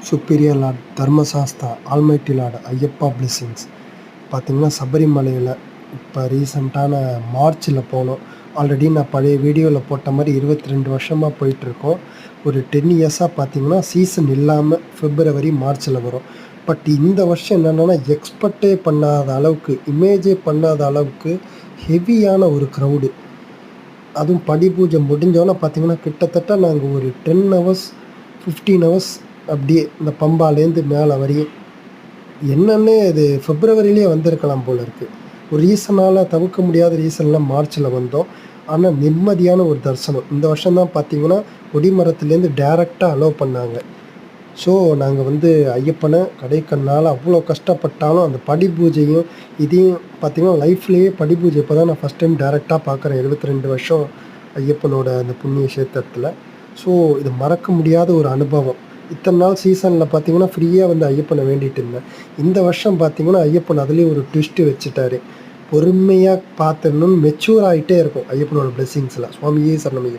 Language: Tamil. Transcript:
Superior Lord Dharmasastha almighty Lord Ayyappa blessings. பார்த்திங்கன்னா சபரிமலையில் இப்போ ரீசெண்டான மார்ச்சில் போனோம். ஆல்ரெடி நான் பழைய வீடியோவில் போட்ட மாதிரி 22 வருஷமாக போயிட்டுருக்கோம். ஒரு 10 இயர்ஸாக பார்த்திங்கன்னா சீசன் இல்லாமல் February மார்ச்சில் வரும். பட் இந்த வருஷம் என்னென்னா எக்ஸ்பெக்டே பண்ணாத அளவுக்கு, இமேஜே பண்ணாத அளவுக்கு ஹெவியான ஒரு க்ரௌடு. அதுவும் படி பூஜை முடிஞ்சோன்னே பார்த்திங்கன்னா கிட்டத்தட்ட நாங்கள் ஒரு 10 ஹவர்ஸ் 15 ஹவர்ஸ் அப்படியே இந்த பம்பாலேருந்து மேலே வரையும் என்னன்னே அது Februaryலேயே வந்திருக்கலாம் போல் இருக்குது. ஒரு ரீசனால் தவிர்க்க முடியாத ரீசனில் மார்ச்சில் வந்தோம். ஆனால் நிம்மதியான ஒரு தரிசனம். இந்த வருஷம்தான் பார்த்திங்கன்னா கொடிமரத்துலேருந்து டேரெக்டாக அலோவ் பண்ணாங்க. ஸோ நாங்கள் ஐயப்பனை கடைக்கண்ணால் அவ்வளோ கஷ்டப்பட்டாலும் அந்த படி பூஜையும் இதையும் பார்த்திங்கன்னா லைஃப்லேயே படி பூஜை இப்போ தான் நான் ஃபஸ்ட் டைம் டேரெக்டாக பார்க்குறேன். 72 வருஷம் ஐயப்பனோட அந்த புண்ணிய கஷேத்திரத்தில். ஸோ இது மறக்க முடியாத ஒரு அனுபவம். இத்தனை நாள் சீசனில் பார்த்திங்கன்னா ஃப்ரீயாக ஐயப்பனை வேண்டிகிட்டு இருந்தேன். இந்த வருஷம் பார்த்திங்கன்னா ஐயப்பன் அதுலேயும் ஒரு ட்விஸ்ட்டு வச்சுட்டாரு. பொறுமையாக பார்த்துடணும்னு மெச்சூர் ஆகிட்டே இருக்கும் ஐயப்பனோட பிளெஸ்ஸிங்ஸில். சுவாமியே சரணம் ஐயப்பா.